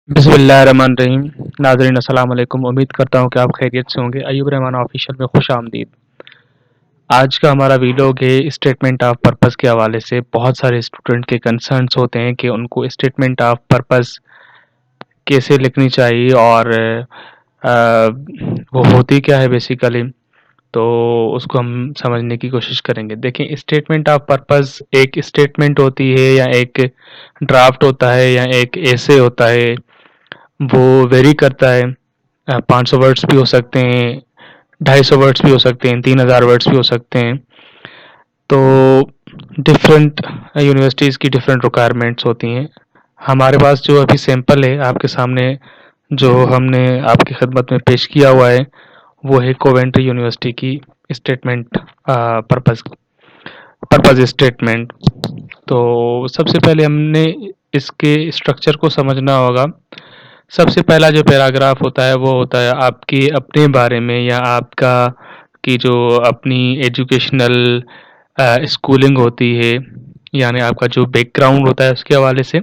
बिस्मिल्लाहिर्रहमानिर्रहीम। नाज़रीन अस्सलाम वालेकुम। उम्मीद करता हूँ कि आप खैरियत से होंगे। अयूब रहमान ऑफिशियल में खुश आमदीद। आज का हमारा वीलॉग है स्टेटमेंट ऑफ पर्पस के हवाले से। बहुत सारे स्टूडेंट के कंसर्न्स होते हैं कि उनको स्टेटमेंट ऑफ पर्पस कैसे लिखनी चाहिए और वो होती क्या है बेसिकली। तो उसको हम समझने की कोशिश करेंगे। देखें, स्टेटमेंट ऑफ पर्पस एक स्टेटमेंट होती है या एक ड्राफ्ट होता है या एक एसे होता है। वो वेरी करता है। 500 वर्ड्स भी हो सकते हैं, 250 वर्ड्स भी हो सकते हैं, 3000 वर्ड्स भी हो सकते हैं। तो डिफरेंट यूनिवर्सिटीज़ की डिफरेंट रिक्वायरमेंट्स होती हैं। हमारे पास जो अभी सैंपल है आपके सामने, जो हमने आपकी खिदमत में पेश किया हुआ है, वो है कोवेंट्री यूनिवर्सिटी की स्टेटमेंट पर्पस पर्पस स्टेटमेंट। तो सबसे पहले हमने इसके स्ट्रक्चर को समझना होगा। सबसे पहला जो पैराग्राफ होता है वो होता है आपके अपने बारे में या आपका की जो अपनी एजुकेशनल स्कूलिंग होती है, यानी आपका जो बैकग्राउंड होता है उसके हवाले से।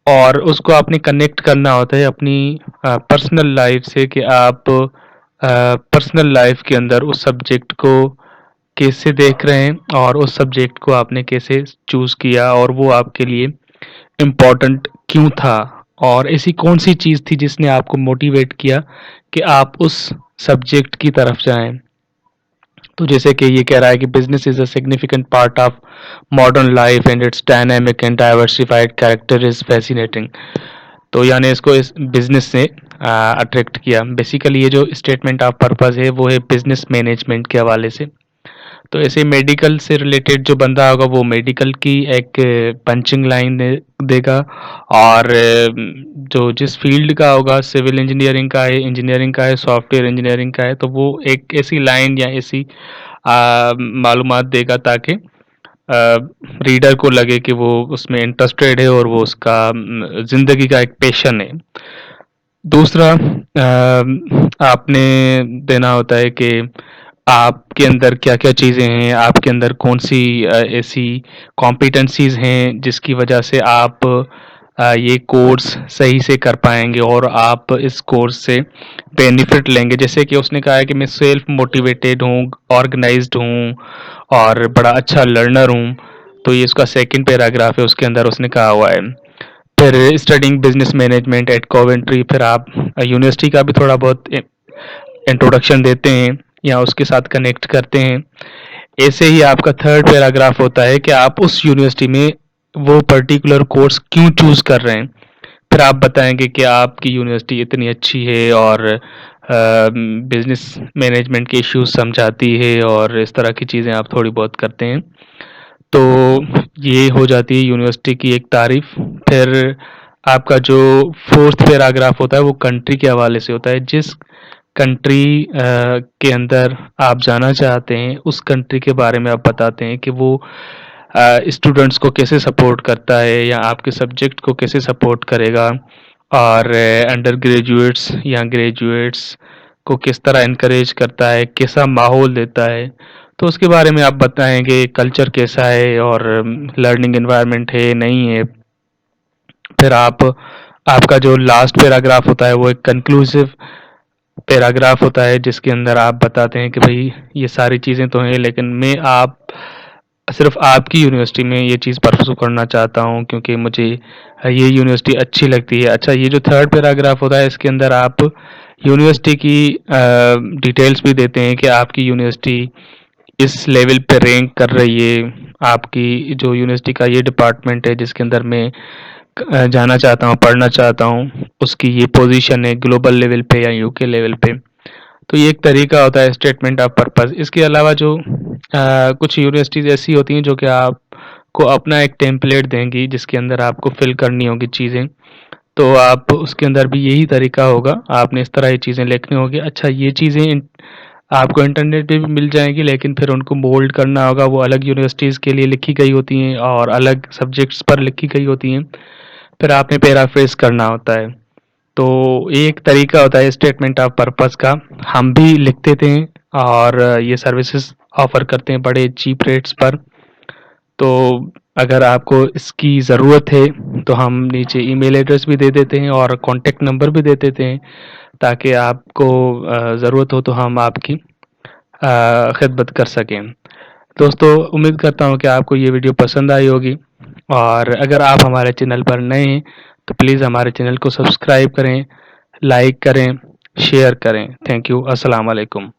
और उसको आपने कनेक्ट करना होता है अपनी पर्सनल लाइफ से कि आप पर्सनल लाइफ के अंदर उस सब्जेक्ट को कैसे देख रहे हैं और उस सब्जेक्ट को आपने कैसे चूज़ किया और वो आपके लिए इम्पोर्टेंट क्यों था, और ऐसी कौन सी चीज़ थी जिसने आपको मोटिवेट किया कि आप उस सब्जेक्ट की तरफ जाएं। तो जैसे कि ये कह रहा है कि business is a significant part of modern life and it's dynamic and diversified character is fascinating. तो यानी इसको इस बिजनेस ने अट्रैक्ट किया। बेसिकली ये जो स्टेटमेंट ऑफ पर्पस है वो है बिजनेस मैनेजमेंट के हवाले से। तो ऐसे मेडिकल से रिलेटेड जो बंदा होगा वो मेडिकल की एक पंचिंग लाइन देगा, और जो जिस फील्ड का होगा, सिविल इंजीनियरिंग का है, इंजीनियरिंग का है, सॉफ्टवेयर इंजीनियरिंग का है, तो वो एक ऐसी लाइन या ऐसी मालूमात देगा ताकि रीडर को लगे कि वो उसमें इंटरेस्टेड है और वो उसका ज़िंदगी का एक पैशन है। दूसरा आपने देना होता है कि आपके अंदर क्या-क्या चीज़ें हैं, आपके अंदर कौन-सी ऐसी कॉम्पिटेंसीज़ हैं जिसकी वजह से आप ये कोर्स सही से कर पाएँगे और आप इस कोर्स से बेनिफिट लेंगे। जैसे कि उसने कहा है कि मैं सेल्फ मोटिवेटेड हूँ, ऑर्गेनाइज़्ड हूँ और बड़ा अच्छा लर्नर हूँ। तो ये उसका सेकंड पैराग्राफ है, उसके अंदर उसने कहा हुआ है। फिर studying business management eight Coventry, फिर आप यूनिवर्सिटी का भी थोड़ा बहुत इंट्रोडक्शन देते हैं या उसके साथ कनेक्ट करते हैं। ऐसे ही आपका थर्ड पैराग्राफ होता है कि आप उस यूनिवर्सिटी में वो पर्टिकुलर कोर्स क्यों चूज़ कर रहे हैं। फिर आप बताएंगे कि आपकी यूनिवर्सिटी इतनी अच्छी है और बिजनेस मैनेजमेंट के इश्यूज समझाती है और इस तरह की चीज़ें आप थोड़ी बहुत करते हैं। तो ये हो जाती है यूनिवर्सिटी की एक तारीफ। फिर आपका जो फोर्थ पैराग्राफ होता है वो कंट्री के हवाले से होता है। जिस कंट्री के अंदर आप जाना चाहते हैं उस कंट्री के बारे में आप बताते हैं कि वो स्टूडेंट्स को कैसे सपोर्ट करता है या आपके सब्जेक्ट को कैसे सपोर्ट करेगा, और अंडर ग्रेजुएट्स या ग्रेजुएट्स को किस तरह इनकरेज करता है, कैसा माहौल देता है। तो उसके बारे में आप बताएंगे कल्चर कैसा है और लर्निंग एनवायरनमेंट है नहीं है। फिर आपका जो लास्ट पैराग्राफ होता है वो एक कंक्लूसिव पैराग्राफ होता है जिसके अंदर आप बताते हैं कि भाई ये सारी चीज़ें तो हैं लेकिन मैं आप सिर्फ आपकी यूनिवर्सिटी में ये चीज़ परस्यू करना चाहता हूँ क्योंकि मुझे ये यूनिवर्सिटी अच्छी लगती है। अच्छा, ये जो थर्ड पैराग्राफ होता है इसके अंदर आप यूनिवर्सिटी की डिटेल्स भी देते हैं कि आपकी यूनिवर्सिटी इस लेवल पे रैंक कर रही है। आपकी जो यूनिवर्सिटी का ये डिपार्टमेंट है जिसके अंदर मैं जाना चाहता हूँ, पढ़ना चाहता हूँ, उसकी ये पोजीशन है ग्लोबल लेवल पे या यूके लेवल पे। तो ये एक तरीका होता है स्टेटमेंट ऑफ पर्पस। इसके अलावा जो कुछ यूनिवर्सिटीज़ ऐसी होती हैं जो कि आपको अपना एक टेम्पलेट देंगी जिसके अंदर आपको फिल करनी होगी चीज़ें। तो आप उसके अंदर भी यही तरीका होगा, आपने इस तरह ये चीज़ें लिखनी होगी। अच्छा, ये चीज़ें आपको इंटरनेट पे भी मिल जाएंगी लेकिन फिर उनको मोल्ड करना होगा, वो अलग यूनिवर्सिटीज़ के लिए लिखी गई होती हैं और अलग सब्जेक्ट्स पर लिखी गई होती हैं। फिर आपने पैराफ्रेज करना होता है। तो ये एक तरीका होता है स्टेटमेंट ऑफ पर्पस का। हम भी लिखते थे और ये सर्विसेज ऑफर करते हैं बड़े चीप रेट्स पर। तो अगर आपको इसकी ज़रूरत है तो हम नीचे ईमेल एड्रेस भी दे देते हैं और कॉन्टैक्ट नंबर भी दे देते हैं, ताकि आपको ज़रूरत हो तो हम आपकी खिदमत कर सकें। दोस्तों, उम्मीद करता हूँ कि आपको ये वीडियो पसंद आई होगी, और अगर आप हमारे चैनल पर नए हैं तो प्लीज़ हमारे चैनल को सब्सक्राइब करें, लाइक करें, शेयर करें। Thank you. अस्सलाम वालेकुम।